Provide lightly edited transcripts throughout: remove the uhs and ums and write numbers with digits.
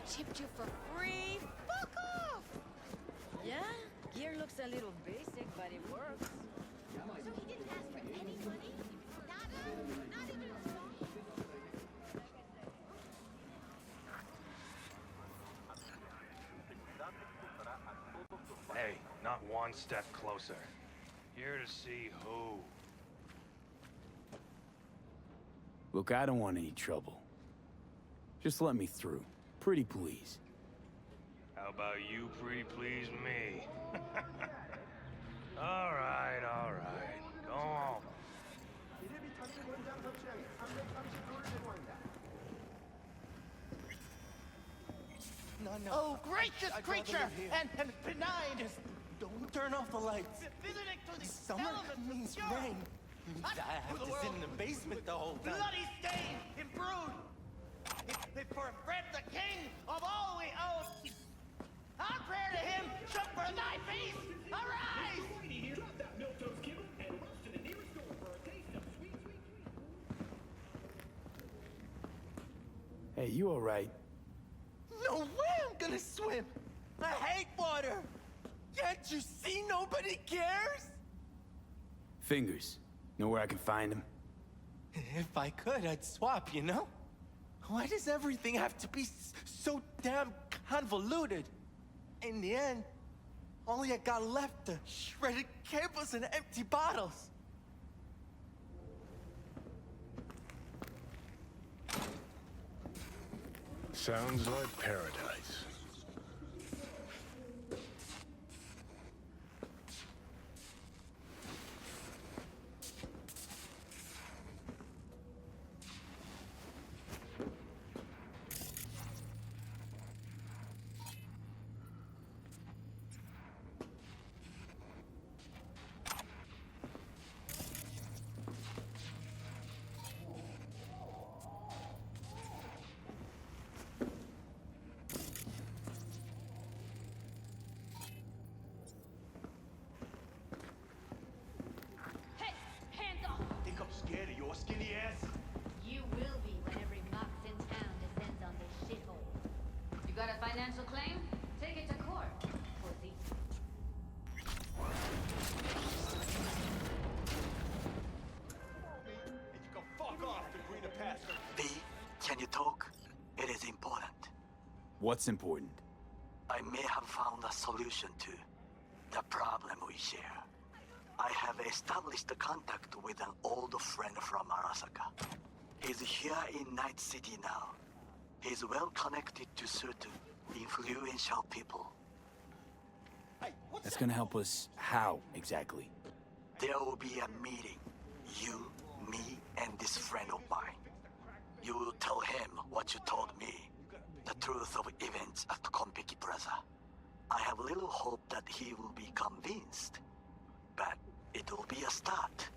chipped you for free? Fuck off! Yeah, gear looks a little basic, but it works. So he didn't ask for any money? Nada? Not even a song? Hey, not one step closer. Here to see who. Look, I don't want any trouble. Just let me through. Pretty please. How about you pretty please me? All right. Go on. No. Oh, gracious I'd rather creature live here. and benign! Just don't turn off the lights. Visiting to the Summer elements means of pure, rain. I have to sit in the basement the whole time. bloody stain and brood. If for Fred the king of all we own, our prayer to him should for thy face arise! Hey, you all right? No way I'm gonna swim! I hate water! Can't you see nobody cares? Fingers. Know where I can find him? If I could, I'd swap, you know? Why does everything have to be so damn convoluted? In the end, all I got left are shredded cables and empty bottles. Sounds like paradise. Hey, hands off! Think I'm scared of your skinny ass? You will be when every mox in town descends on this shithole. You got a financial claim? Take it to court, pussy. And you can fuck off to greener pastures. B, can you talk? It is important. What's important? I may have found a solution to the problem we share. I have established a contact with an old friend from Arasaka. He's here in Night City now. He's well connected to certain influential people. Hey, what's That's that? gonna help us how, exactly? There will be a meeting. You, me, and this friend of mine. You will tell him what you told me. The truth of events at Konpeki Plaza. I have little hope that he will be convinced. But it will be a start.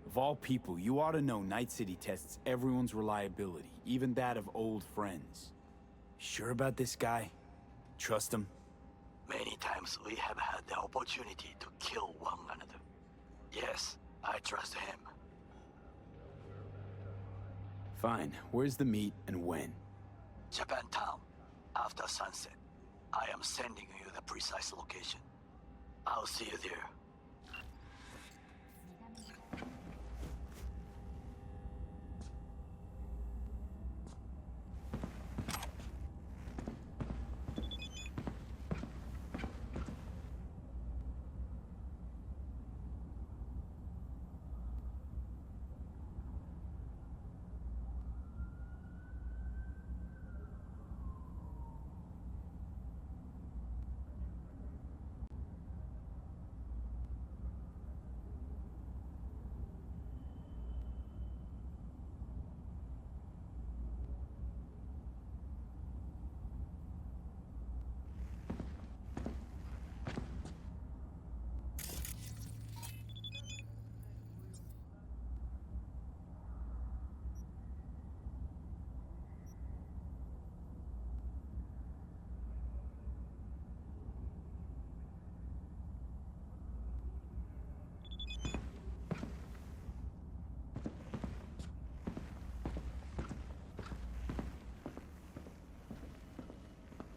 Of all people, you ought to know Night City tests everyone's reliability, even that of old friends. Sure about this guy? Trust him? Many times we have had the opportunity to kill one another. Yes, I trust him. Fine. Where's the meet and when? Japantown, after sunset. I am sending you the precise location. I'll see you there.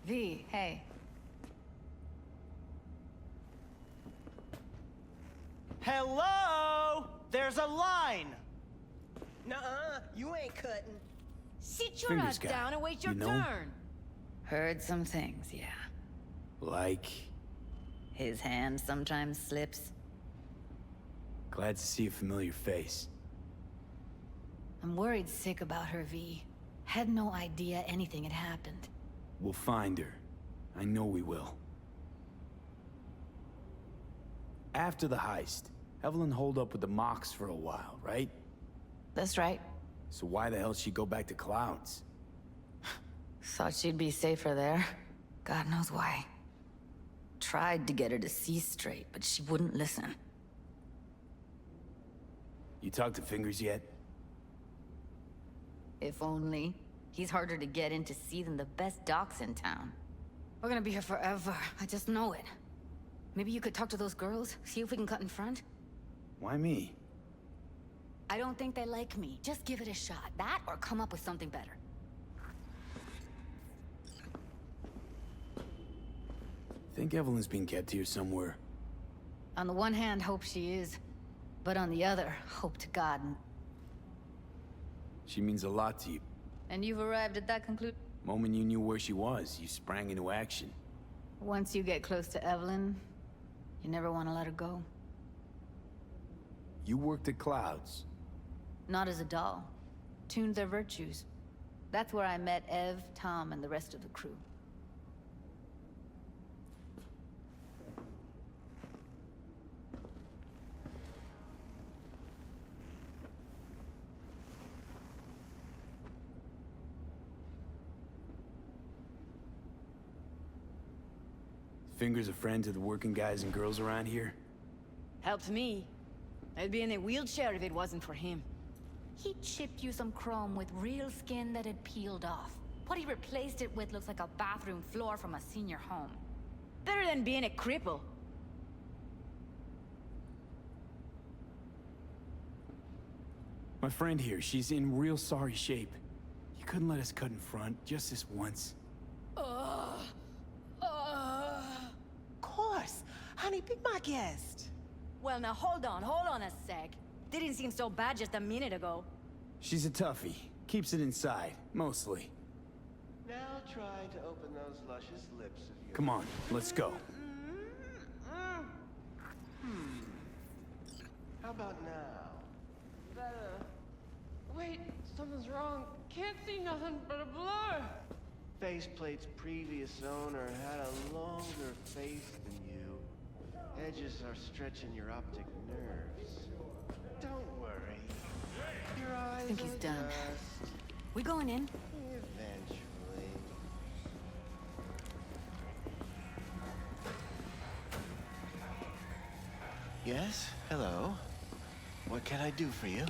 V, hey. Hello? There's a line. Nuh-uh, you ain't cutting. Sit your Fingers ass guy, down and wait your you know? turn. Heard some things, yeah. Like, His hand sometimes slips. glad to see a familiar face. I'm worried sick about her, V. Had no idea anything had happened. We'll find her. I know we will. After the heist, Evelyn holed up with the Mox for a while, right? That's right. So why the hell she go back to Clouds? Thought she'd be safer there. God knows why. Tried to get her to see straight, but she wouldn't listen. You talked to Fingers yet? If only. He's harder to get in to see than the best docs in town. We're gonna be here forever. I just know it. Maybe you could talk to those girls, see if we can cut in front? Why me? I don't think they like me. Just give it a shot. That or come up with something better. Think Evelyn's being kept here somewhere. On the one hand, hope she is. But on the other, hope to God. She means a lot to you. And you've arrived at that conclusion? Moment you knew where she was, you sprang into action. Once you get close to Evelyn, you never want to let her go. You worked at Clouds. Not as a doll. Tuned their virtues. That's where I met Ev, Tom, and the rest of the crew. Fingers a friend to the working guys and girls around here? Helped me. I'd be in a wheelchair if it wasn't for him. He chipped you some chrome with real skin that had peeled off. What he replaced it with looks like a bathroom floor from a senior home. Better than being a cripple. My friend here, she's in real sorry shape. You couldn't let us cut in front, just this once. Of course. Honey, be my guest. Well, now hold on a sec. Didn't seem so bad just a minute ago. She's a toughie. Keeps it inside, mostly. Now try to open those luscious lips of yours. Come on, let's go. How about now? Better. Wait, something's wrong. Can't see nothing but a blur. Faceplate's previous owner had a longer face than you. Edges are stretching your optic nerves. Don't worry. Your eyes think he's will done. adjust We going in? eventually. Yes? Hello? What can I do for you?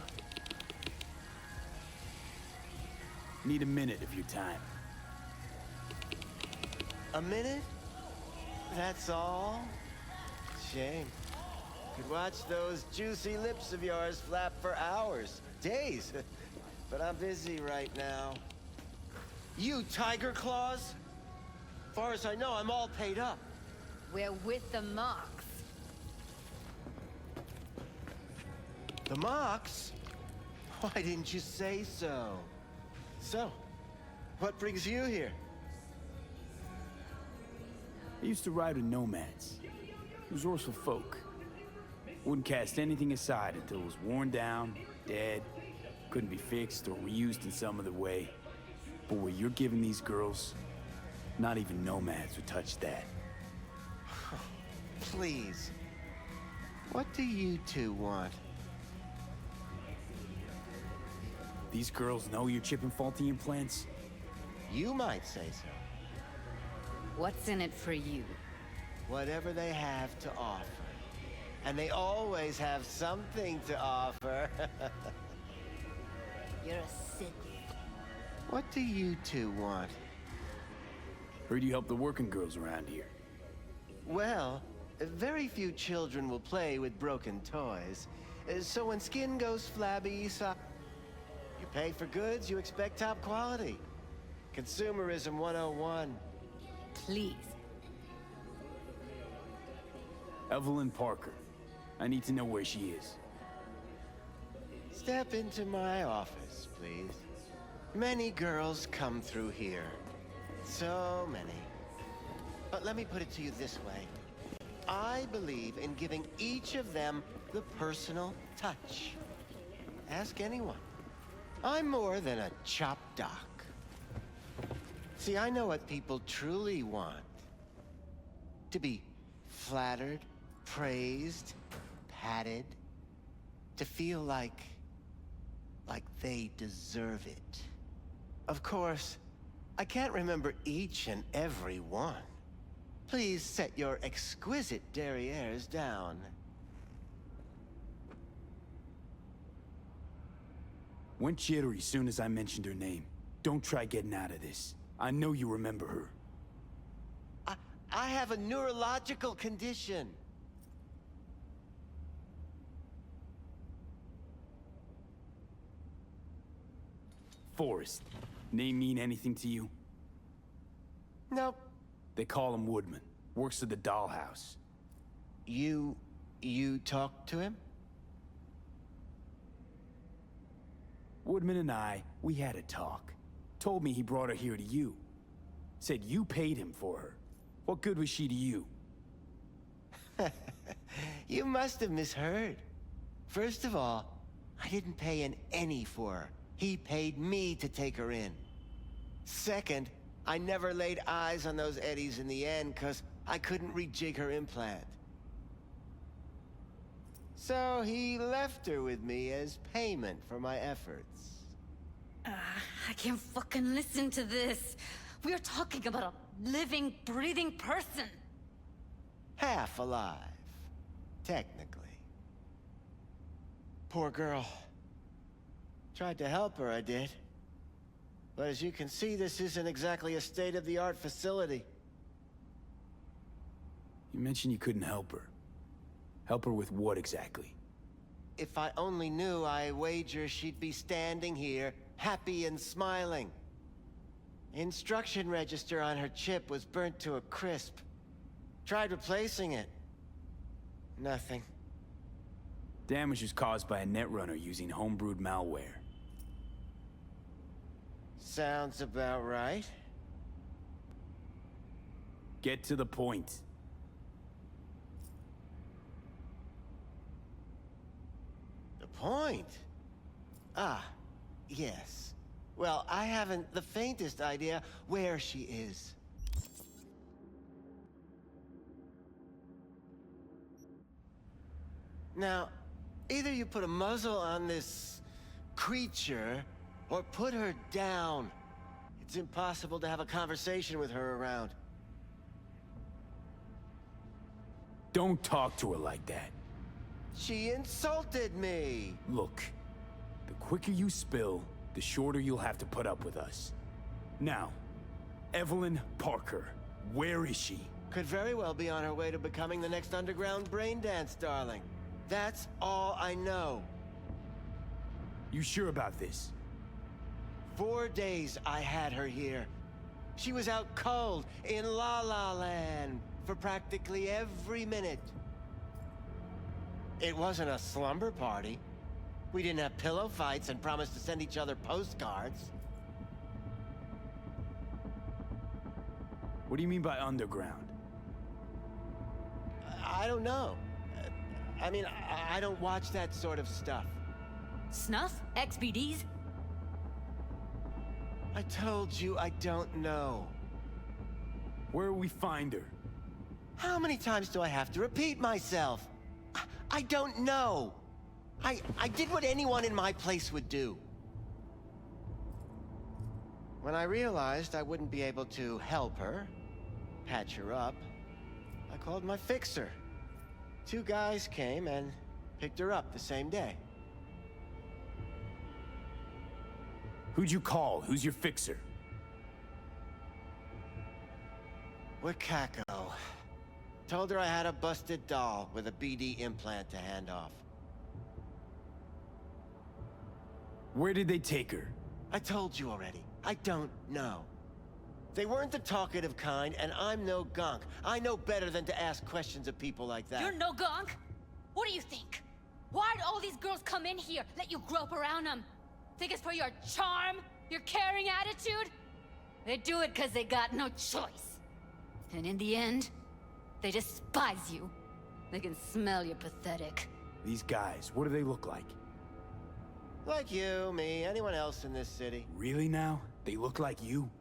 Need a minute of your time. A minute? That's all? Shame. Could watch those juicy lips of yours flap for hours, days. But I'm busy right now. You tiger claws? Far as I know, I'm all paid up. We're with the Mox. The Mox? Why didn't you say so? So, what brings you here? I used to ride with nomads. Resourceful folk. Wouldn't cast anything aside until it was worn down, dead, couldn't be fixed or reused in some other way. But what you're giving these girls, not even nomads would touch that. Please. What do you two want? These girls know you're chipping faulty implants? You might say so. What's in it for you? Whatever they have to offer. And they always have something to offer. You're a Sith. What do you two want? Heard you help the working girls around here. Well, very few children will play with broken toys. So when skin goes flabby, you pay for goods, you expect top quality. Consumerism 101. please. Evelyn Parker. I need to know where she is. Step into my office, please. Many girls come through here. So many. But let me put it to you this way. I believe in giving each of them the personal touch. Ask anyone. I'm more than a chop doc. See, I know what people truly want. To be flattered, praised, patted. To feel like they deserve it. Of course, I can't remember each and every one. Please set your exquisite derrieres down. Went jittery soon as I mentioned her name. Don't try getting out of this. I know you remember her. I have a neurological condition. Forrest. Name mean anything to you? Nope. They call him Woodman. Works at the dollhouse. You talked to him? Woodman and we had a talk. Told me he brought her here to you. Said you paid him for her. What good was she to you? You must have misheard. First of all, I didn't pay an any for her. He paid me to take her in. Second, I never laid eyes on those eddies in the end because I couldn't rejig her implant. So he left her with me as payment for my efforts. I can't fucking listen to this. We are talking about a living, breathing person. Half alive, technically. Poor girl. Tried to help her, I did. But as you can see, this isn't exactly a state-of-the-art facility. You mentioned you couldn't help her. Help her with what exactly? If I only knew, I wager she'd be standing here, happy and smiling. Instruction register on her chip was burnt to a crisp. Tried replacing it. Nothing. Damage was caused by a netrunner using homebrewed malware. Sounds about right. Get to the point. The point? Ah, yes. Well, I haven't the faintest idea where she is. Now, either you put a muzzle on this creature, or put her down. It's impossible to have a conversation with her around. Don't talk to her like that. She insulted me! Look, the quicker you spill, the shorter you'll have to put up with us. Now, Evelyn Parker, where is she? Could very well be on her way to becoming the next underground braindance darling. That's all I know. You sure about this? 4 days I had her here. She was out cold in La La Land for practically every minute. It wasn't a slumber party. We didn't have pillow fights and promised to send each other postcards. What do you mean by underground? I don't know. I mean, I don't watch that sort of stuff. Snuff? XBDs? I told you I don't know. Where will we find her? How many times do I have to repeat myself? I don't know. I did what anyone in my place would do. When I realized I wouldn't be able to help her, patch her up, I called my fixer. 2 guys came and picked her up the same day. Who'd you call? Who's your fixer? Wakako. Told her I had a busted doll with a BD implant to hand off. Where did they take her? I told you already. I don't know. They weren't the talkative kind, and I'm no gonk. I know better than to ask questions of people like that. You're no gonk? What do you think? Why'd all these girls come in here, let you grope around them? Think it's for your charm? Your caring attitude? They do it because they got no choice. And in the end, they despise you. They can smell you're pathetic. These guys, what do they look like? Like you, me, anyone else in this city. Really now? They look like you?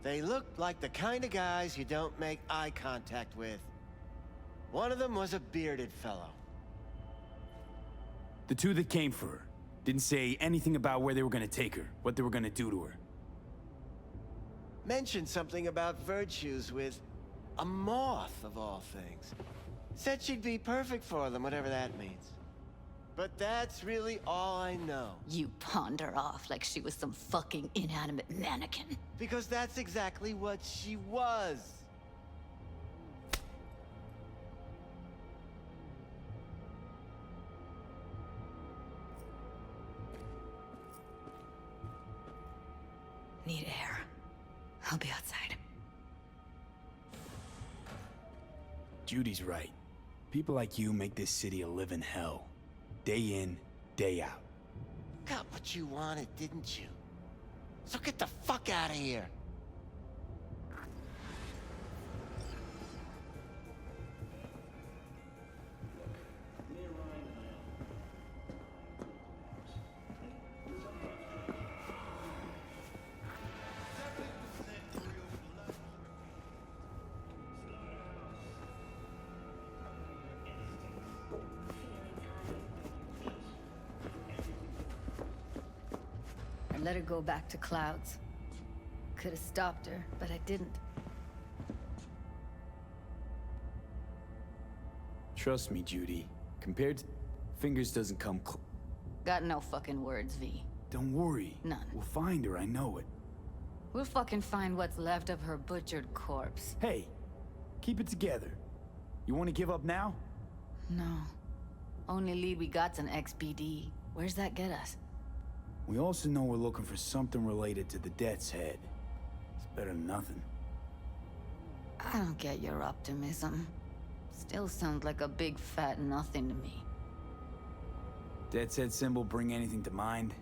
They look like the kind of guys you don't make eye contact with. One of them was a bearded fellow. The two that came for her didn't say anything about where they were gonna take her, what they were gonna do to her. Mentioned something about virtues with a moth, of all things. Said she'd be perfect for them, whatever that means. But that's really all I know. You pawned her off like she was some fucking inanimate mannequin. Because that's exactly what she was. Need air. I'll be outside. Judy's right. People like you make this city a living hell. Day in, day out. Got what you wanted, didn't you? So get the fuck out of here. I let her go back to Clouds. Could have stopped her, but I didn't. Trust me, Judy. Compared to... Fingers doesn't come Got no fucking words, V. Don't worry. None. We'll find her, I know it. We'll fucking find what's left of her butchered corpse. Hey, keep it together. You want to give up now? No. Only lead we got's an XBD. Where's that get us? We also know we're looking for something related to the Death's Head. It's better than nothing. I don't get your optimism. Still sounds like a big fat nothing to me. Death's Head symbol bring anything to mind?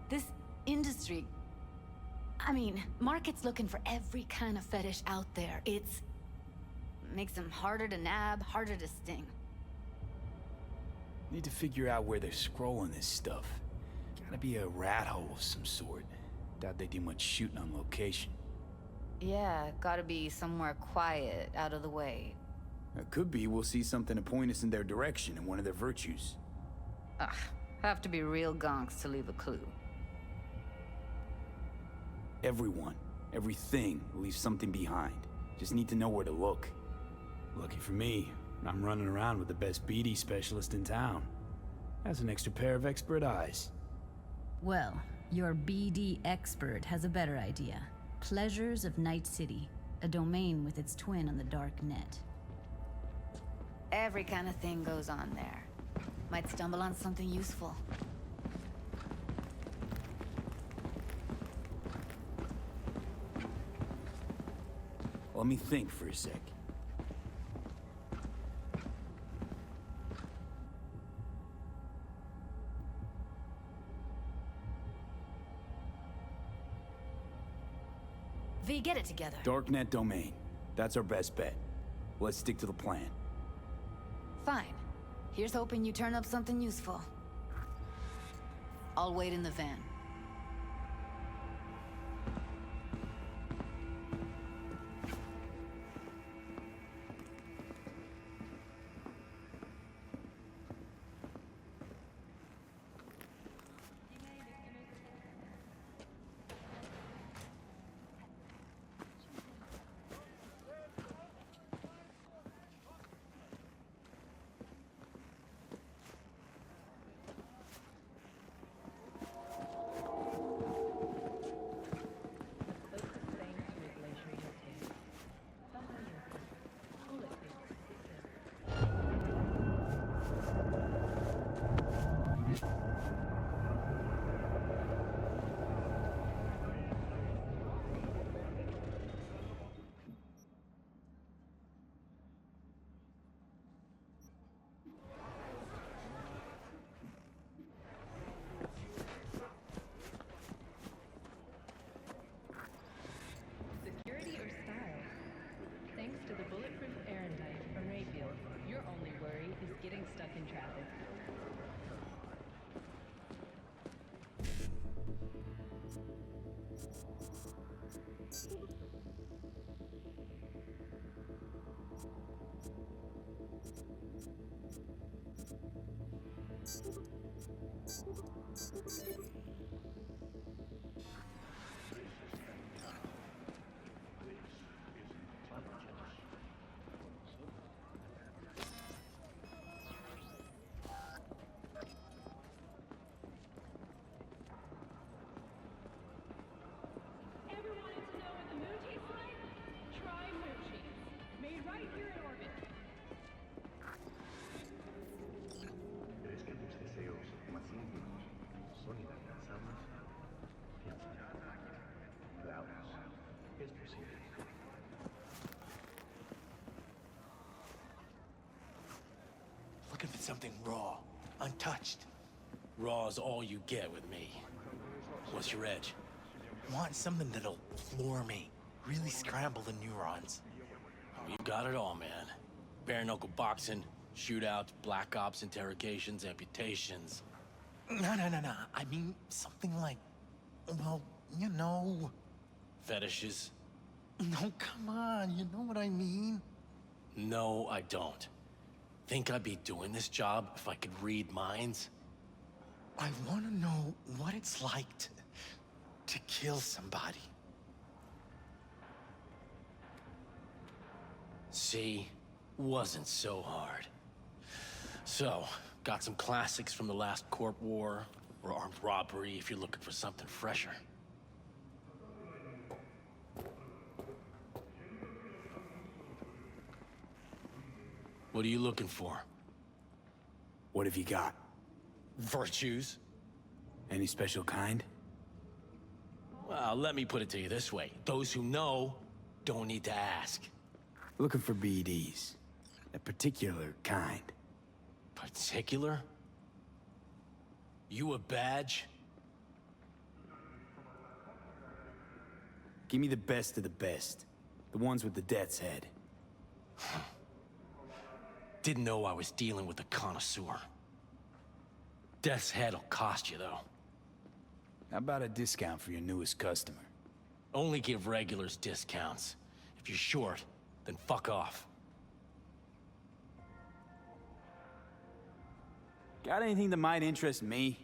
This industry... I mean, market's looking for every kind of fetish out there. Makes them harder to nab, harder to sting. Need to figure out where they're scrolling this stuff. Gotta be a rat hole of some sort. Doubt they do much shooting on location. Yeah, gotta be somewhere quiet, out of the way. It could be we'll see something to point us in their direction in one of their virtues. Ugh, have to be real gonks to leave a clue. Everyone, everything leaves something behind. Just need to know where to look. Lucky for me, I'm running around with the best BD specialist in town. That's an extra pair of expert eyes. Well, your BD expert has a better idea. Pleasures of Night City, a domain with its twin on the dark net. Every kind of thing goes on there. Might stumble on something useful. Let me think for a sec. V, get it together. Darknet domain. That's our best bet. Let's stick to the plan. Fine. Here's hoping you turn up something useful. I'll wait in the van. in traffic. Ever wanted to know what the moon tastes like? Try moon cheese. Made right here in orbit. ¿Crees que tus deseos más íntimos son inalcanzables? Piensa. Veamos. Es posible. Looking for something raw, untouched. Raw's all you get with me. What's your edge? Want something that'll floor me, really scramble the neurons. Oh, you got it all, man. Bare knuckle boxing, shootouts, black ops, interrogations, amputations. No. I mean, something like, well, you know. Fetishes? No, come on, you know what I mean? No, I don't. Think I'd be doing this job if I could read minds? I want to know what it's like to kill somebody. See? Wasn't so hard. So, got some classics from the last Corp War, or armed robbery if you're looking for something fresher. What are you looking for? What have you got? Virtues? Any special kind? Well, let me put it to you this way. Those who know don't need to ask. Looking for BDs. A particular kind. Particular? You a badge? Give me the best of the best. The ones with the death's head. Didn't know I was dealing with a connoisseur. Death's head'll cost you, though. How about a discount for your newest customer? Only give regulars discounts. If you're short, then fuck off. Got anything that might interest me?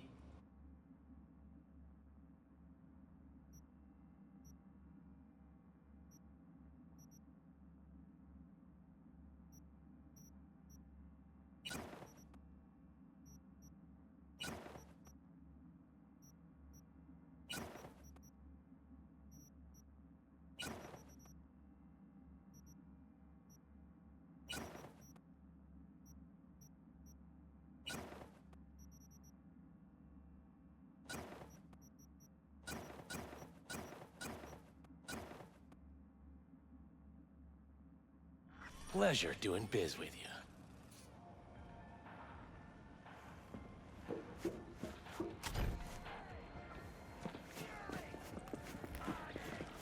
Pleasure doing biz with you.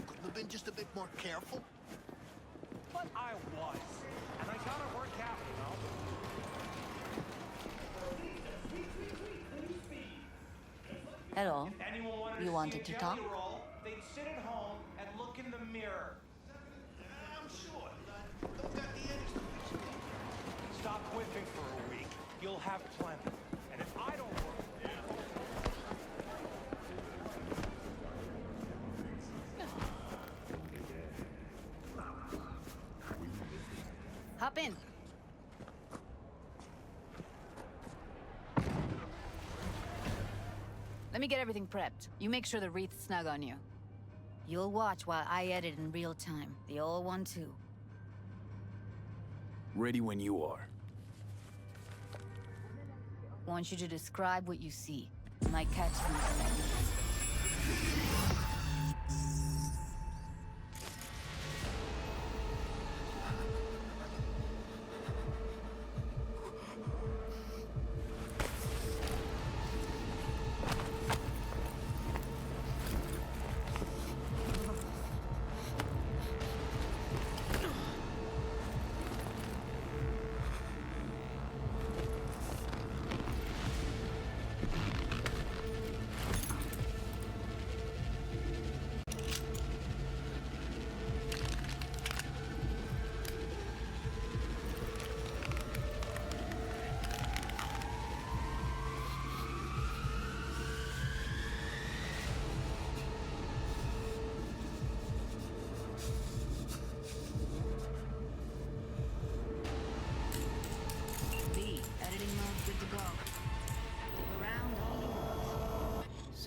Couldn't have been just a bit more careful. But I was. And I gotta work out, Hello. If anyone wanted You to wanted see to a talk? jelly roll, they'd sit at home and look in the mirror. I'm sure. Don't got the energy to fix it. Stop whipping for a week. You'll have plenty. And if I don't work... Hop in. Let me get everything prepped. You make sure the wreath's snug on you. You'll watch while I edit in real time. The old one, too. Ready when you are. Want you to describe what you see. My catchphrase.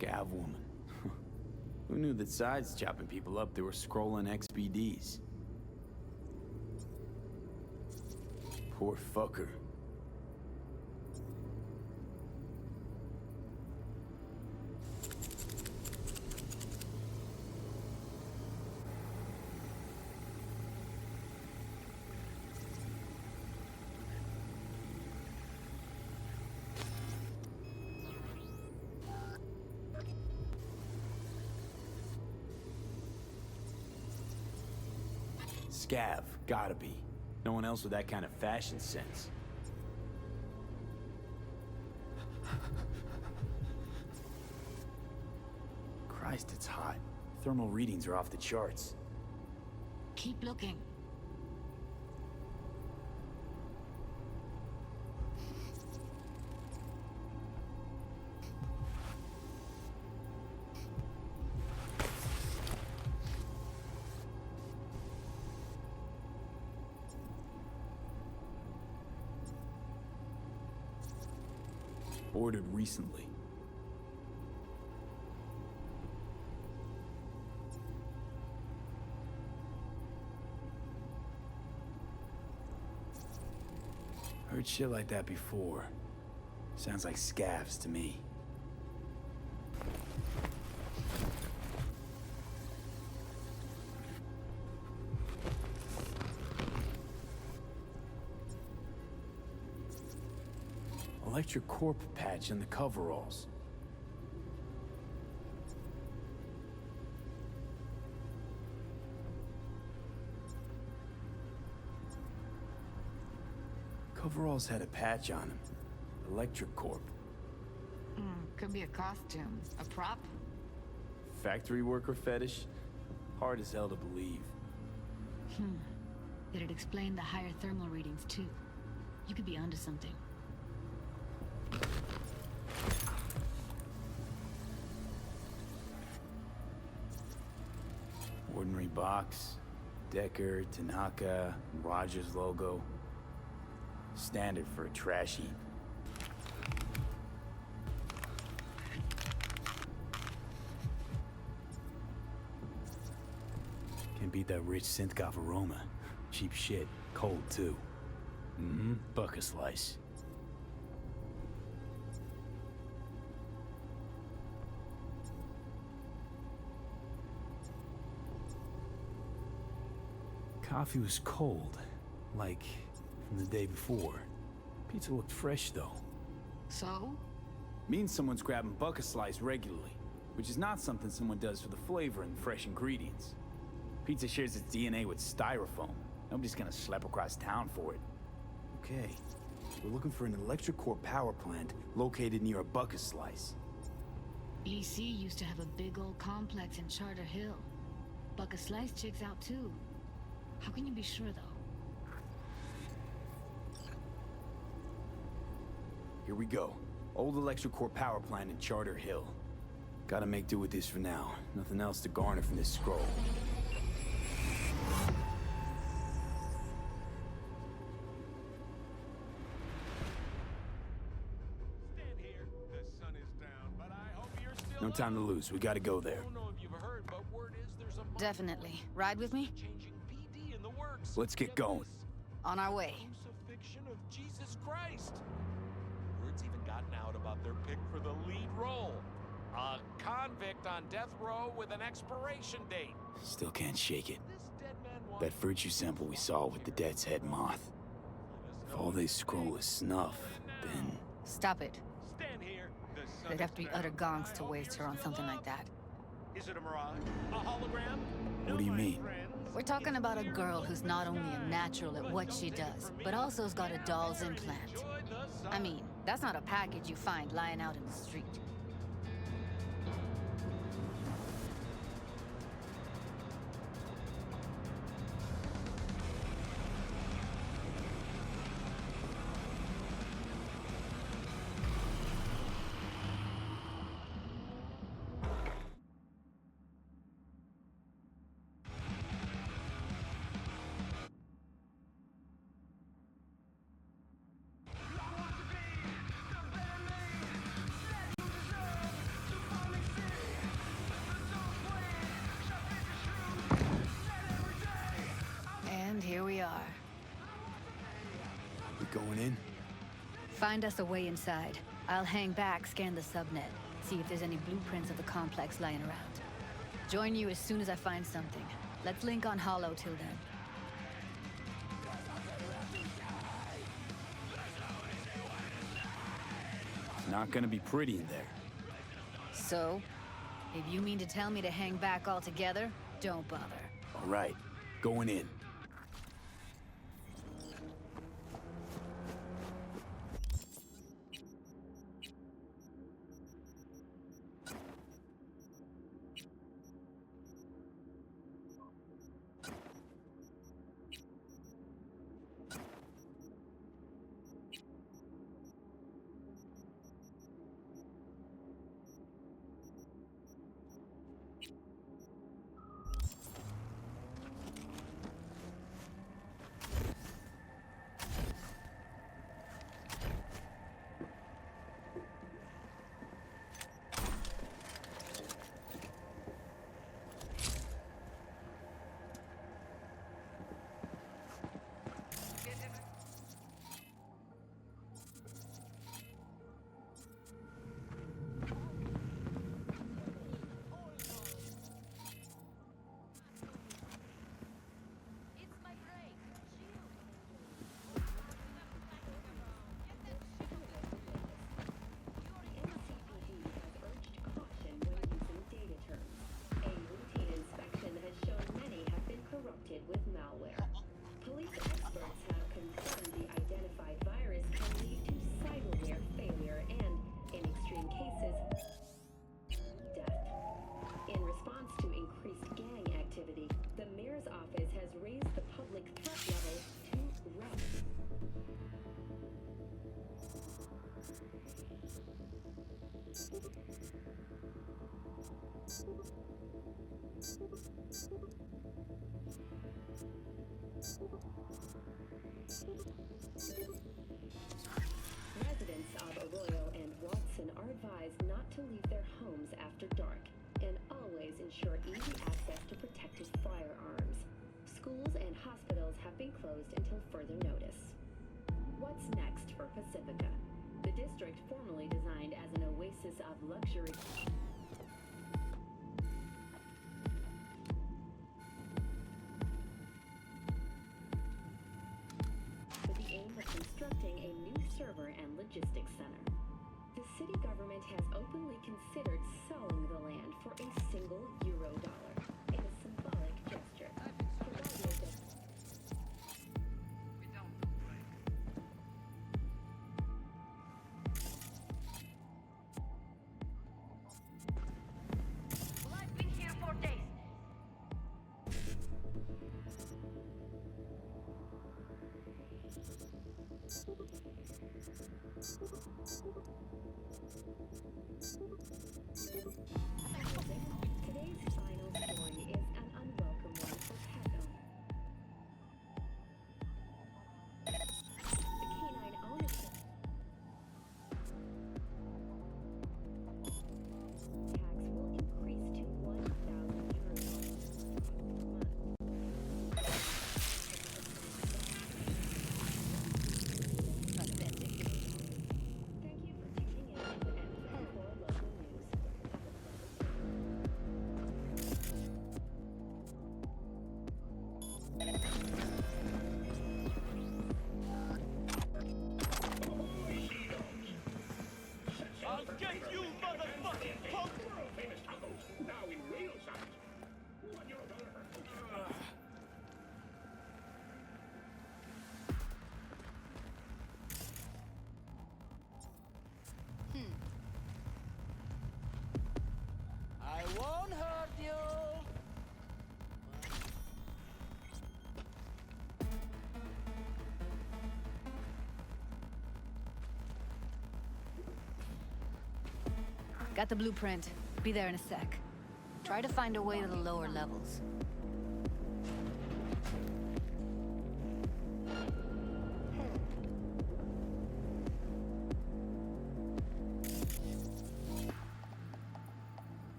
Scav woman. Who knew that sides chopping people up, they were scrolling XBDs? Poor fucker. Scav, gotta be. No one else with that kind of fashion sense. Christ, it's hot. Thermal readings are off the charts. Keep looking. Ordered recently. Heard shit like that before. Sounds like scavs to me. Electric corp patch in the coveralls. Coveralls had a patch on them. Electric corp. Could be a costume. A prop? Factory worker fetish? Hard as hell to believe. Did it explain the higher thermal readings too? You could be onto something. Ordinary box. Decker, Tanaka, Rogers logo. Standard for a trash heap. Can't beat that rich synth-goth aroma. Cheap shit. Cold, too. Buck a slice. Coffee was cold, like from the day before. Pizza looked fresh, though. So? Means someone's grabbing bucket slice regularly, which is not something someone does for the flavor and fresh ingredients. Pizza shares its DNA with styrofoam. Nobody's gonna schlep across town for it. Okay, we're looking for an electric core power plant located near a bucket slice. EC used to have a big old complex in Charter Hill. Bucket Slice checks out too. How can you be sure, though? Here we go. Old electric core power plant in Charter Hill. Gotta make do with this for now. Nothing else to garner from this scroll. Stand here. The sun is down, but I hope you're still No time to lose. We gotta go there. I don't know if you've heard, but word is there's a Definitely. Ride with me? changing PD in the works. Let's get going. On our way. Crucifixion of Jesus Christ. Word's even gotten out about their pick for the lead role. A convict on death row with an expiration date. Still can't shake it. This dead man wants That virtue sample we saw with the death's head moth. If all they scroll is snuff, then... Stop it. Stand here. The sun They'd have to is be down. utter gongs I to hope waste you're her on still something up. like that. Is it a mirage? A hologram? What do you No, my mean? friends. We're talking about a girl who's not only a natural at what she does, but also has got a doll's implant. Enjoy the sun. I mean, that's not a package you find lying out in the street. are. We going in? Find us a way inside. I'll hang back, scan the subnet, see if there's any blueprints of the complex lying around. Join you as soon as I find something. Let's link on Hollow till then. It's not gonna be pretty in there. So, if you mean to tell me to hang back altogether, don't bother. All right, going in. With malware. Police experts have confirmed the identified virus can lead to cyberware failure and, in extreme cases, death. In response to increased gang activity, the mayor's office has raised the public threat level to red. Residents of Arroyo and Watson are advised not to leave their homes after dark and always ensure easy access to protected firearms. Schools and hospitals have been closed until further notice. What's next for Pacifica? The district formerly designed as an oasis of luxury. With the aim of constructing a new server and logistics center. The city government has openly considered selling the land for a single euro-dollar in a symbolic gesture. Provided that Well, I've been here for days. today's final story is an unwelcome one for pet owners. The canine ownership tax will increase to 1,000 euros Thank you for tuning in and for local news. I'll get you, motherfucking punk! Famous tacos, now in real size. $1. I won't hurt you! Got the blueprint. Be there in a sec. Try to find a way to the lower levels.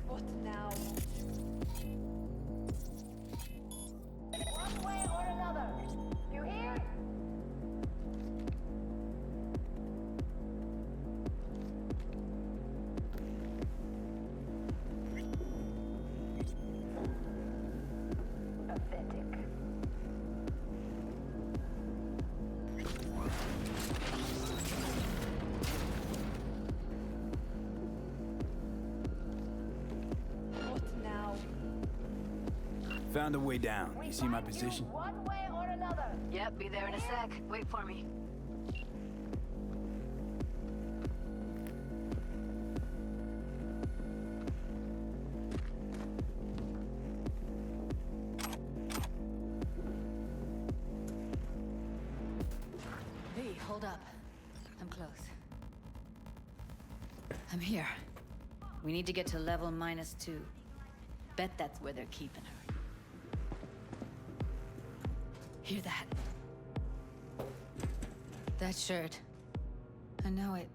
What now? Found a way down. You see my position? One way or another. Yep, be there in a sec. Wait for me. V, hold up. I'm close. I'm here. We need to get to level -2. Bet that's where they're keeping her. Hear that? That shirt. I know it.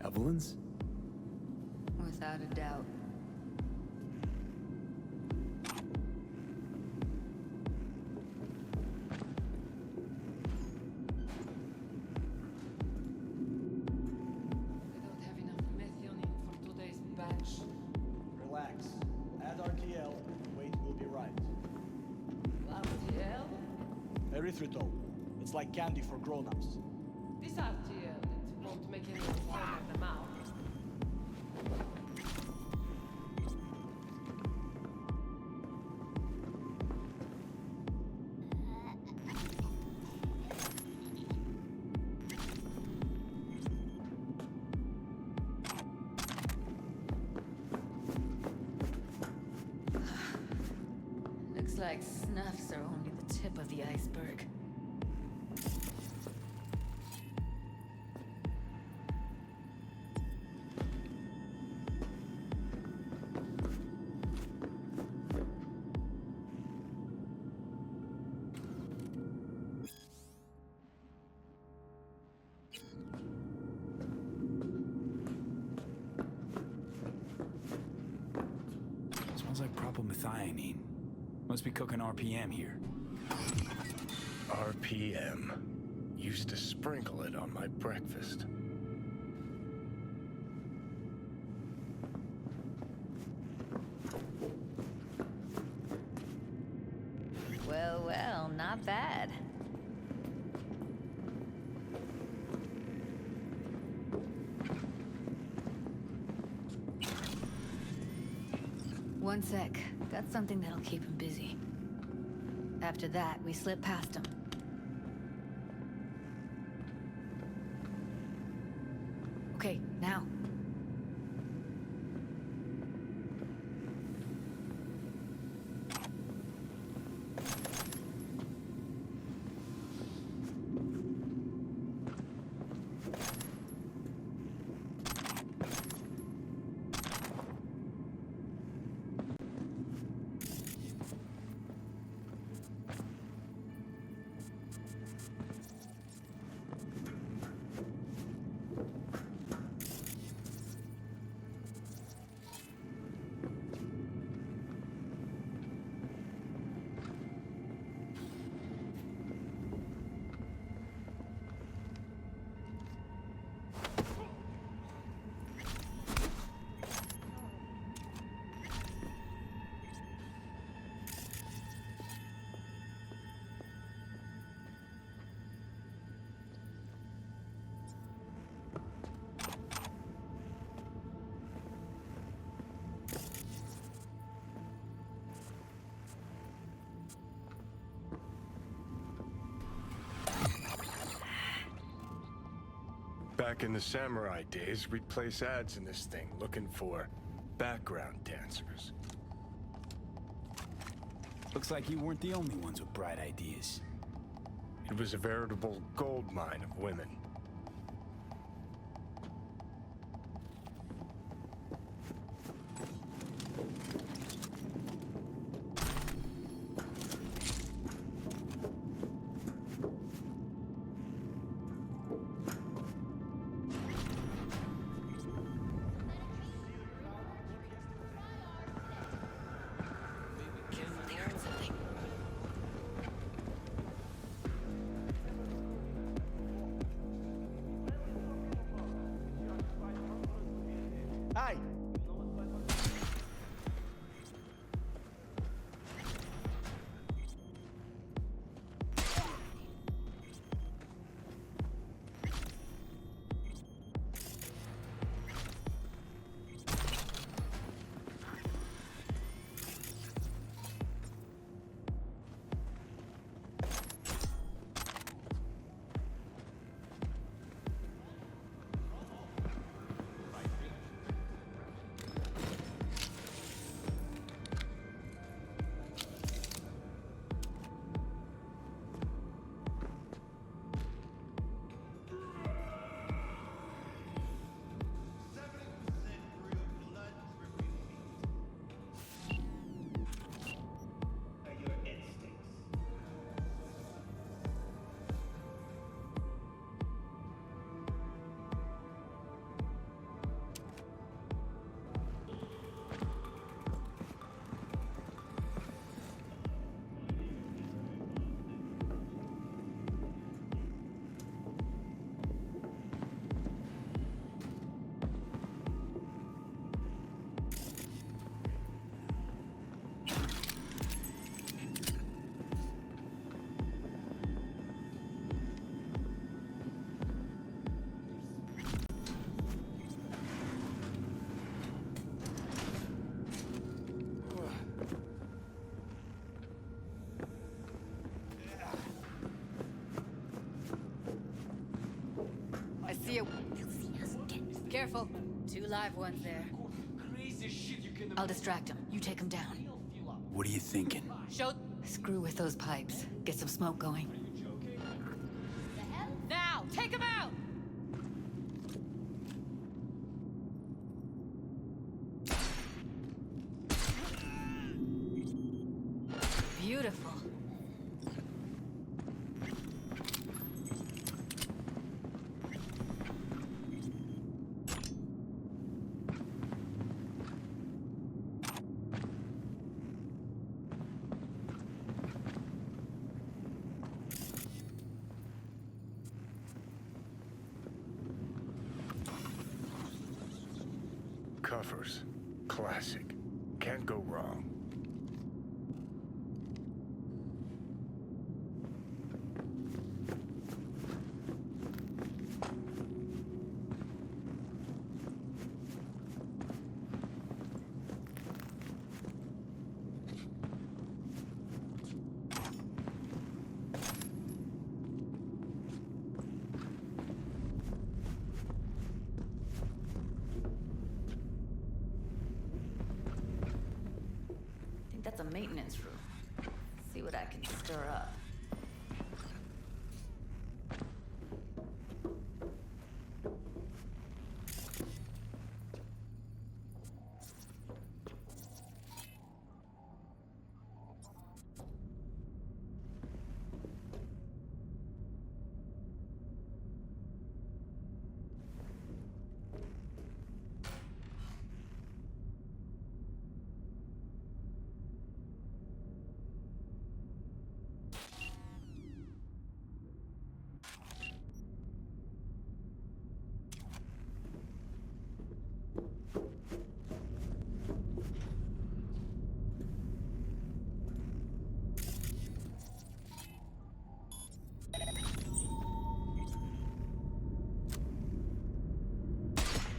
Evelyn's? Without a doubt. I don't have enough methionine for today's batch. Relax. Add RTL, weight will be right. RTL? Erythritol. It's like candy for grown-ups. This RTL, it won't make any foam in the mouth. Looks like snuffs are only the tip of the iceberg. Smells like propylmethionine. Must be cooking RPM here. RPM. Used to sprinkle it on my breakfast. Well, well, not bad. One sec. Got something that'll keep him busy. After that, we slip past him. Okay, now. Back in the samurai days, we'd place ads in this thing looking for background dancers. Looks like you weren't the only ones with bright ideas. It was a veritable gold mine of women. Hi. I see a... Careful. 2 live ones there. I'll distract him. You take him down. What are you thinking? Show. Screw with those pipes. Get some smoke going. Now, take him out! Beautiful. Covers. Classic. Can't go wrong. That's a maintenance room. See what I can stir up.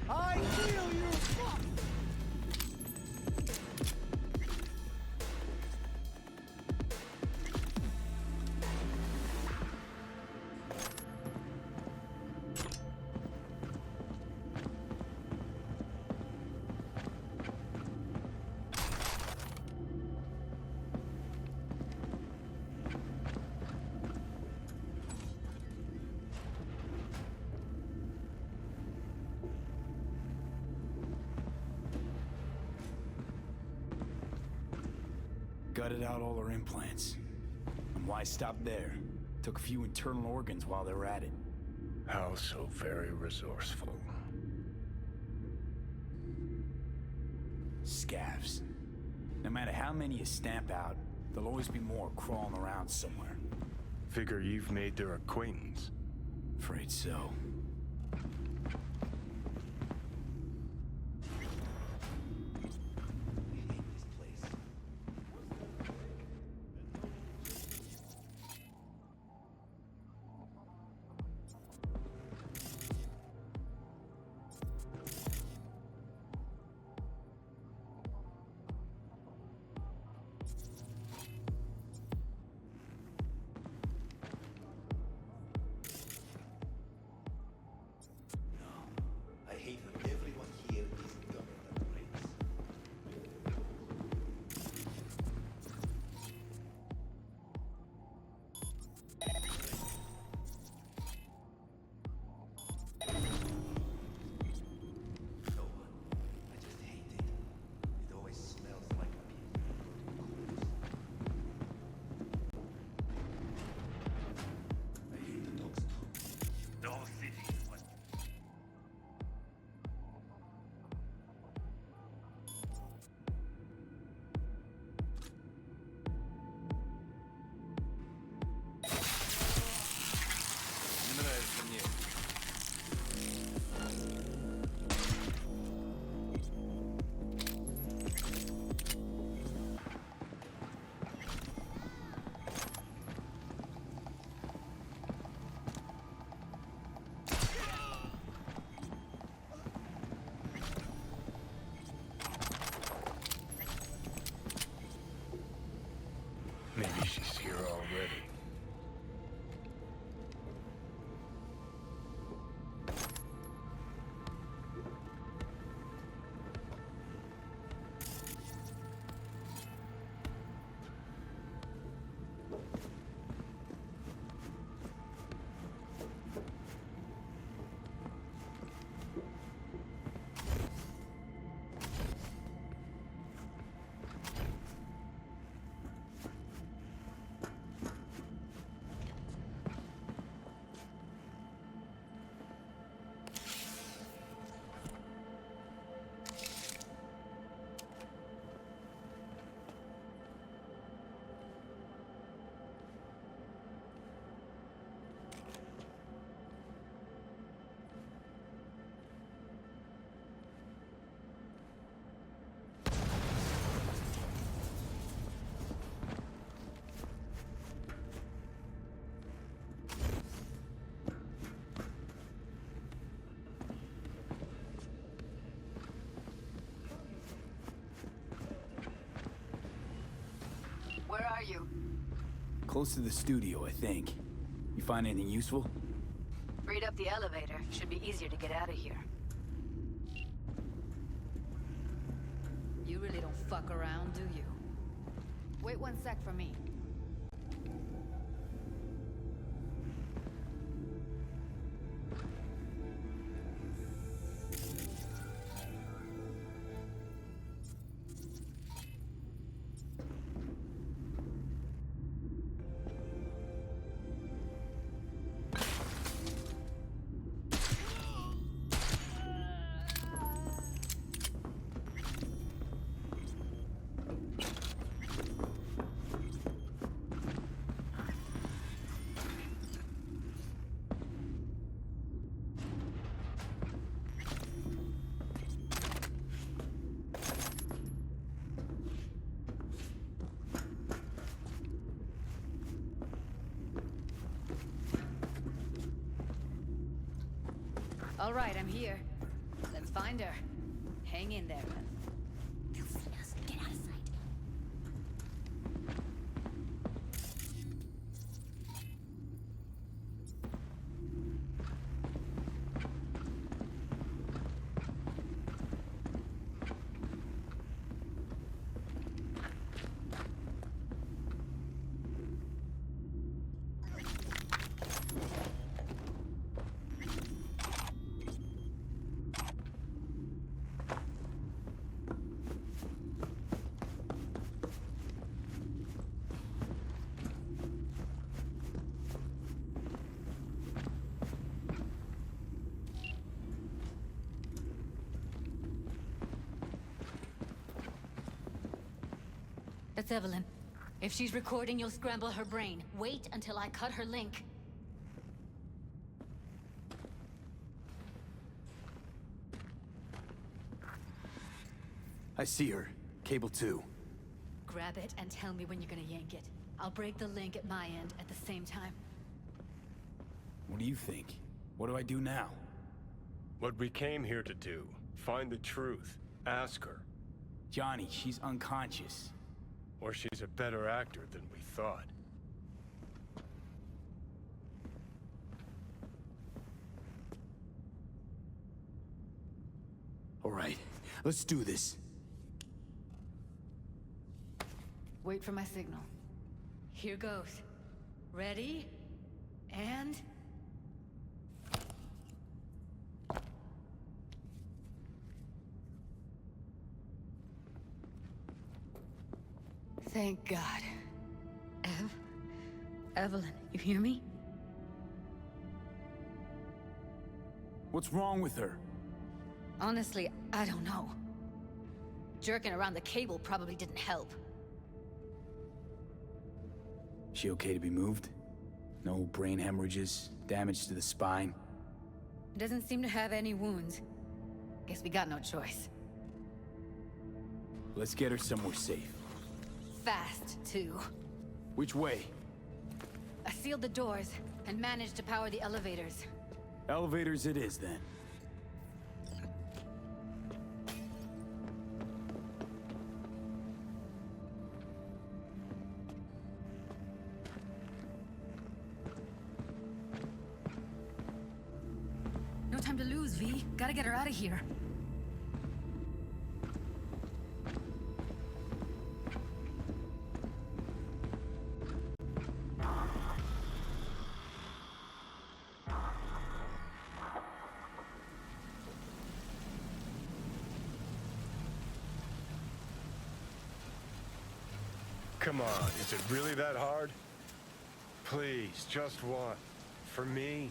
I feel you! Gutted out all her implants. And why stop there? Took a few internal organs while they were at it. How so very resourceful. Scavs. No matter how many you stamp out, there'll always be more crawling around somewhere. Figure you've made their acquaintance. Afraid so. Close to the studio, I think. You find anything useful? Read up the elevator. Should be easier to get out of here. You really don't fuck around, do you? Wait 1 sec for me. All right, I'm here. Let's find her. Hang in there. They'll see us. Get out of sight. That's Evelyn. If she's recording, you'll scramble her brain. Wait until I cut her link. I see her. Cable 2. Grab it and tell me when you're gonna yank it. I'll break the link at my end at the same time. What do you think? What do I do now? What we came here to do. Find the truth. Ask her. Johnny, she's unconscious. Or she's a better actor than we thought. All right, let's do this. Wait for my signal. Here goes. Ready? And... Thank God. Evelyn, you hear me? What's wrong with her? Honestly, I don't know. Jerking around the cable probably didn't help. She okay to be moved? No brain hemorrhages, damage to the spine? Doesn't seem to have any wounds. Guess we got no choice. Let's get her somewhere safe. Fast, too. Which way? I sealed the doors and managed to power the elevators. Elevators it is, then. No time to lose, V. Gotta get her out of here. Come on, is it really that hard? Please, just one. For me.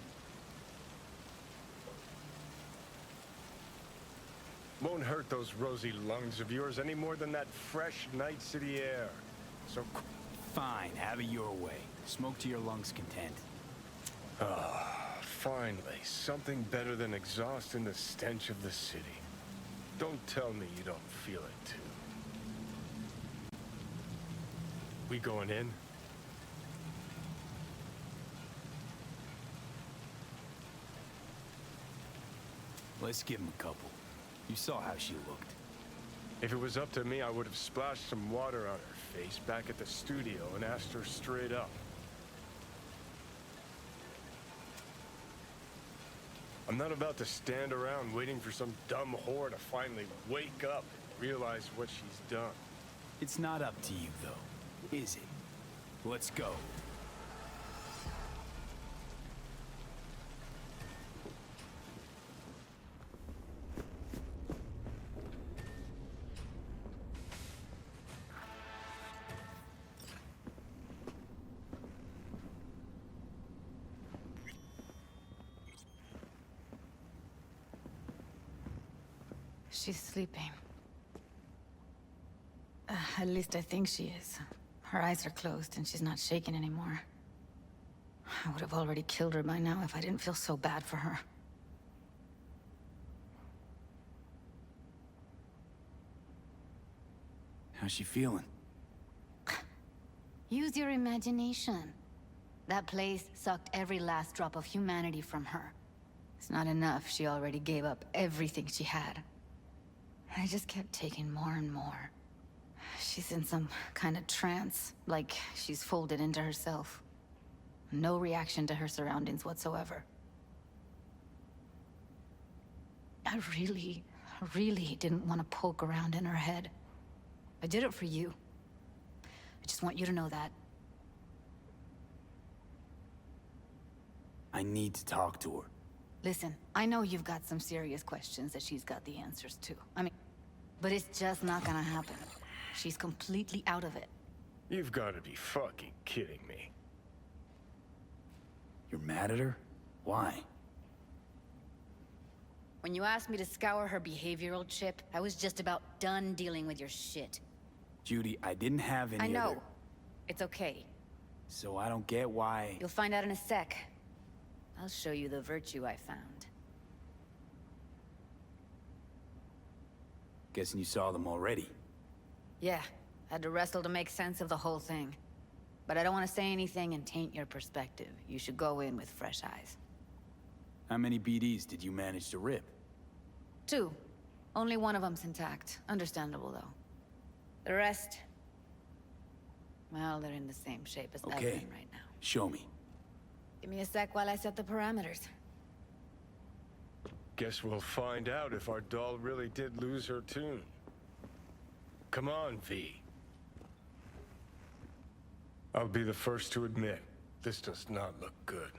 Won't hurt those rosy lungs of yours any more than that fresh night city air. So... Fine, have it your way. Smoke to your lungs' content. Finally, something better than exhaust in the stench of the city. Don't tell me you don't feel it, too. We going in? Let's give him a couple. You saw how she looked. If it was up to me, I would have splashed some water on her face back at the studio and asked her straight up. I'm not about to stand around waiting for some dumb whore to finally wake up and realize what she's done. It's not up to you, though, is it? Let's go. She's sleeping. At least I think she is. Her eyes are closed and she's not shaking anymore. I would have already killed her by now if I didn't feel so bad for her. How's she feeling? Use your imagination. That place sucked every last drop of humanity from her. It's not enough, she already gave up everything she had. I just kept taking more and more. She's in some kind of trance, like she's folded into herself. No reaction to her surroundings whatsoever. I really didn't want to poke around in her head. I did it for you. I just want you to know that. I need to talk to her. Listen, I know you've got some serious questions that she's got the answers to. But it's just not gonna happen. She's completely out of it. You've got to be fucking kidding me. You're mad at her? Why? When you asked me to scour her behavioral chip, I was just about done dealing with your shit. Judy, I didn't have any I know. other... It's okay. So I don't get why... You'll find out in a sec. I'll show you the virtue I found. Guessing you saw them already. Yeah, had to wrestle to make sense of the whole thing. But I don't want to say anything and taint your perspective. You should go in with fresh eyes. How many BDs did you manage to rip? 2. Only one of them's intact. Understandable, though. The rest... well, they're in the same shape as Evelyn right now. Show me. Give me a sec while I set the parameters. Guess we'll find out if our doll really did lose her tune. Come on, V. I'll be the first to admit, this does not look good.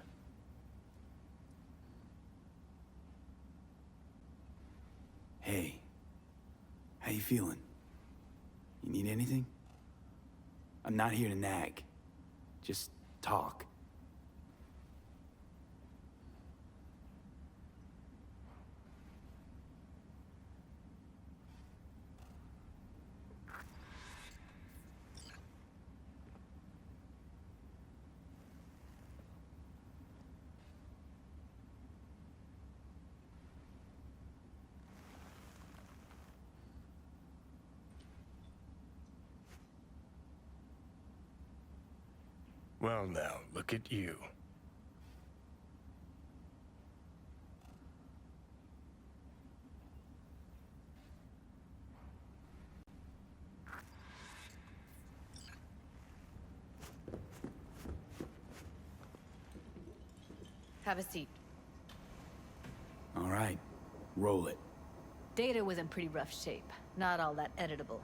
Hey. How you feeling? You need anything? I'm not here to nag. Just talk. Well now, look at you. Have a seat. All right. Roll it. Data was in pretty rough shape. Not all that editable.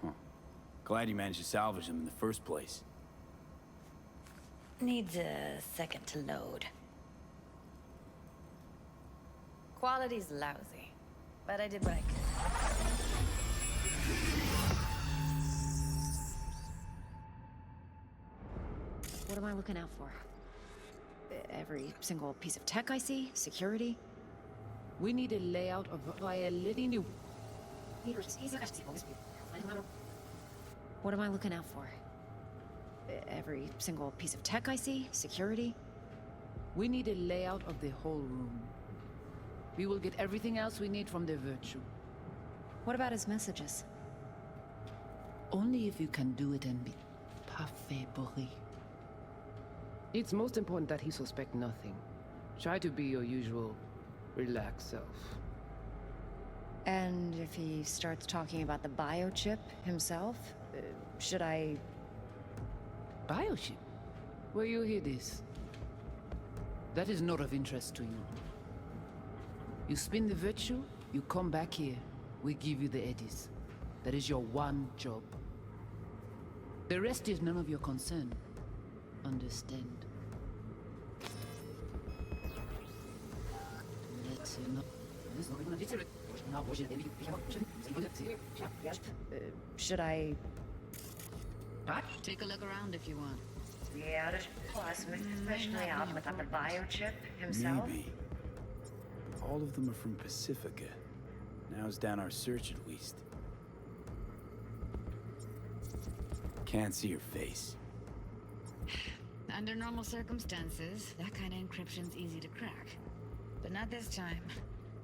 Huh. Glad you managed to salvage them in the first place. Needs a second to load. Quality's lousy, but I did what I could. What am I looking out for? Every single piece of tech I see? Security? We need a layout of reality new. What am I looking out for? Every single piece of tech I see? Security? We need a layout of the whole room. We will get everything else we need from the virtue. What about his messages? Only if you can do it and be parfait bourré. It's most important that he suspect nothing. Try to be your usual, relaxed self. And if he starts talking about the biochip himself, should I... Biochip? Where you hear this? That is not of interest to you. You spin the virtue, you come back here. We give you the eddies. That is your one job. The rest is none of your concern. Understand? Should I... Take a look around if you want. Yeah, plus especially out with the biochip himself. Maybe. All of them are from Pacifica. Now's down our search at least. Can't see her face. Under normal circumstances, that kind of encryption's easy to crack. But not this time.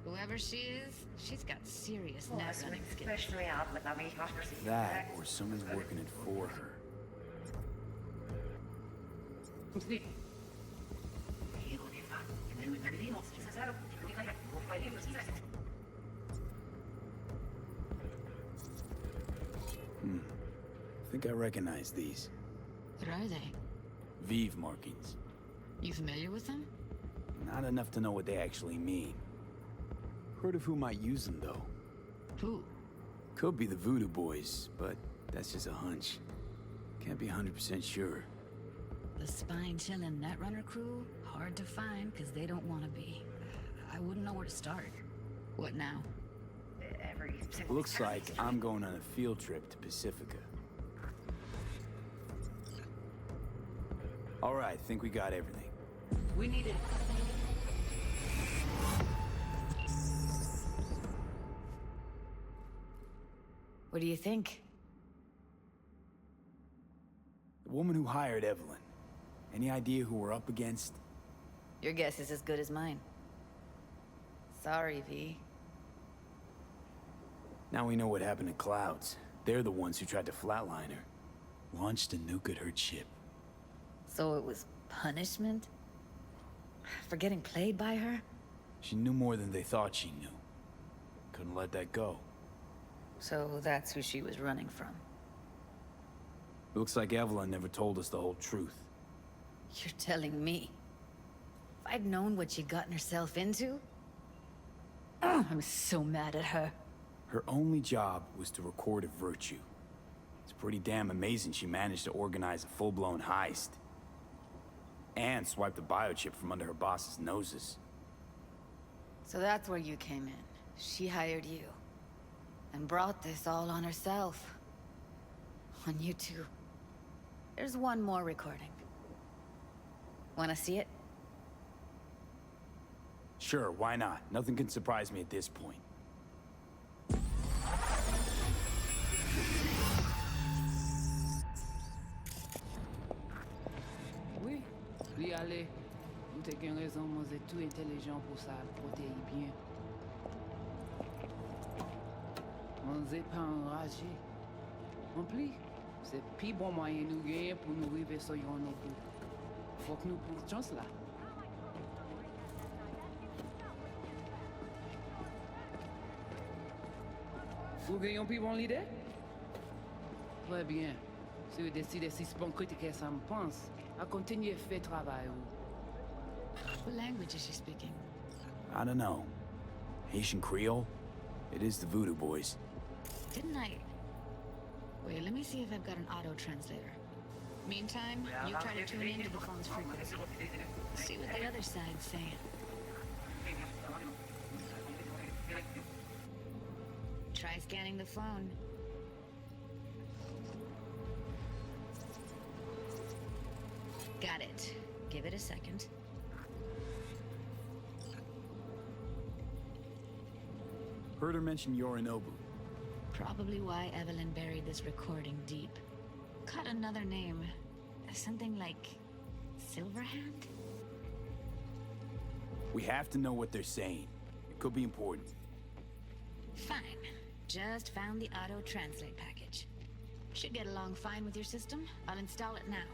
Whoever she is, she's got serious net running skills. Especially out with the That, or someone's working it for her. I think I recognize these. What are they? Vive markings. You familiar with them? Not enough to know what they actually mean. Heard of who might use them, though. Who? Could be the Voodoo Boys, but that's just a hunch. Can't be 100% sure. The spine-chilling Netrunner crew? Hard to find, because they don't want to be. I wouldn't know where to start. What now? Looks like I'm going on a field trip to Pacifica. All right, think we got everything. We need it. What do you think? The woman who hired Evelyn. Any idea who we're up against? Your guess is as good as mine. Sorry, V. Now we know what happened to Clouds. They're the ones who tried to flatline her. Launched a nuke at her ship. So it was punishment? For getting played by her? She knew more than they thought she knew. Couldn't let that go. So that's who she was running from. Looks like Evelyn never told us the whole truth. You're telling me? If I'd known what she'd gotten herself into? I'm so mad at her. Her only job was to record a virtue. It's pretty damn amazing she managed to organize a full-blown heist. And swipe the biochip from under her boss's noses. So that's where you came in. She hired you. And brought this all on herself. On you two. There's one more recording. Wanna see it? Sure, why not? Nothing can surprise me at this point. Oui, lui aller. Nous t'avons raison, moi c'est tout intelligent pour ça, protéger bien. On n'est pas enragé. En plus, c'est le plus bon moyen nous gagner pour nous arriver sur nos coups. Faut que nous prenions chance là. Vous gagnez plus bon l'idée? Très bien. Si vous décidez si c'est bon critique, ça me pense. À continuer à faire travail. What language is she speaking? I don't know. Haitian Creole? It is the Voodoo Boys. Didn't I? Wait, let me see if I've got an auto-translator. Meantime, you try to tune into the phone's frequency. See what the other side's saying. Try scanning the phone. Got it. Give it a second. Heard her mention Yorinobu. Probably why Evelyn buried this recording deep. Caught another name. Something like... Silverhand? We have to know what they're saying. It could be important. Fine. Just found the auto-translate package. Should get along fine with your system. I'll install it now.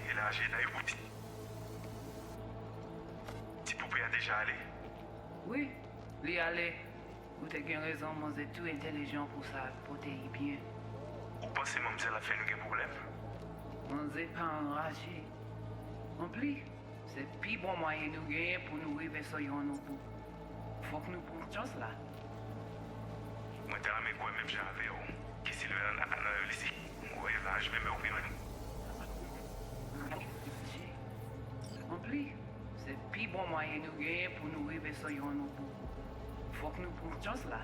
Et là, j'ai Naïrouti. Petit poupée a déjà allé? Oui, lui aller. Ou t'es qu'une raison, moi, c'est tout intelligent pour ça, pour t'y bien. Ou pensez que mademoiselle a fait un problème? On n'est pas enragé. En plus, c'est le plus bon moyen de nous gagner pour nous arriver sur nos bouts. Faut que nous prenions chance là. Moi, t'as ramé quoi même j'avais, qui s'il veut en aller ici. Ouais, là, je vais me revenir. En plus, c'est le plus bon moyen de nous gagner pour nous arriver sur nos bouts. Faut que nous prenions chance là.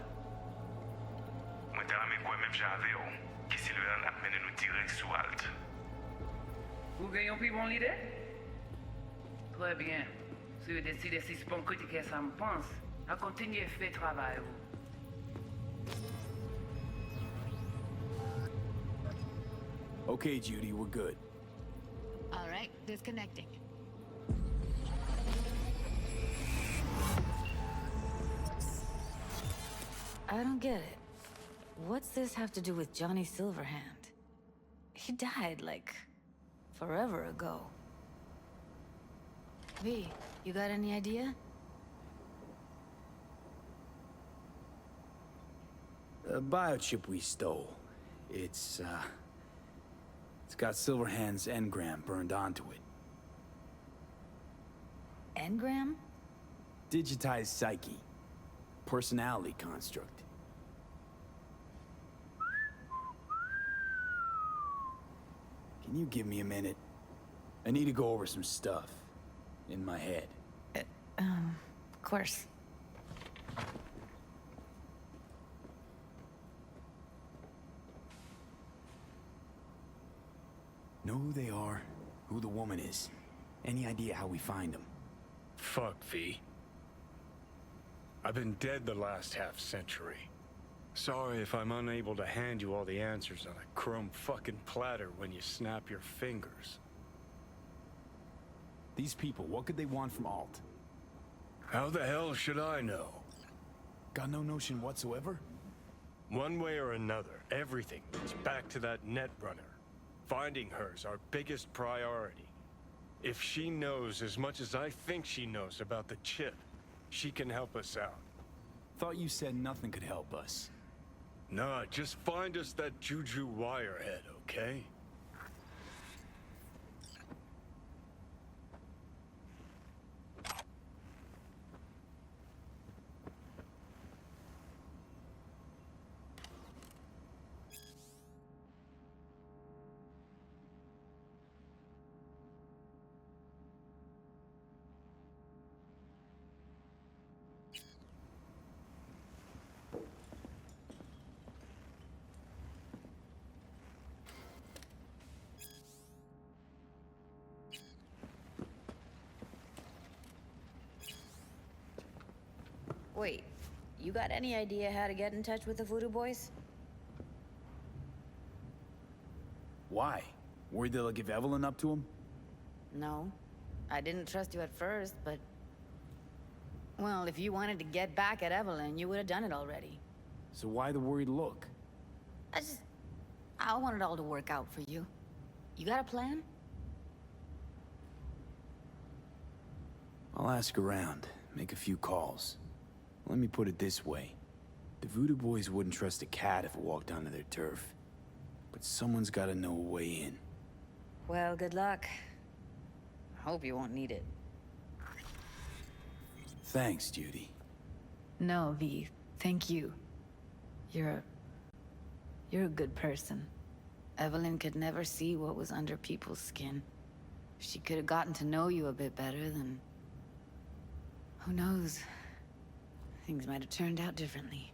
Moi, t'as ramé quoi même j'avais, qui s'il veut en amener nous tirer sous halte. Vous gagnez plus bon l'idée? Très bien. Si vous décidez si c'est bon critiquer ça me pense, à continuer à faire travail. Okay, Judy, we're good. All right, disconnecting. I don't get it. What's this have to do with Johnny Silverhand? He died, like, forever ago. V, you got any idea? The biochip we stole. It's got Silverhand's engram burned onto it. Engram? Digitized psyche. Personality construct. Can you give me a minute? I need to go over some stuff in my head. Of course. Know who they are, who the woman is. Any idea how we find them? Fuck, V. I've been dead the last half-century. Sorry if I'm unable to hand you all the answers on a chrome fucking platter when you snap your fingers. These people, what could they want from Alt? How the hell should I know? Got no notion whatsoever? One way or another, everything leads back to that netrunner. Finding her's our biggest priority. If she knows as much as I think she knows about the chip, she can help us out. Thought you said nothing could help us. Nah, just find us that Juju wirehead, okay? Wait, you got any idea how to get in touch with the Voodoo Boys? Why? Worried they'll give Evelyn up to him? No. I didn't trust you at first, but... Well, if you wanted to get back at Evelyn, you would have done it already. So why the worried look? I want it all to work out for you. You got a plan? I'll ask around, make a few calls. Let me put it this way. The Voodoo Boys wouldn't trust a cat if it walked onto their turf. But someone's gotta know a way in. Well, good luck. I hope you won't need it. Thanks, Judy. No, V. Thank you. You're a good person. Evelyn could never see what was under people's skin. If she could have gotten to know you a bit better, then... Who knows? Things might have turned out differently.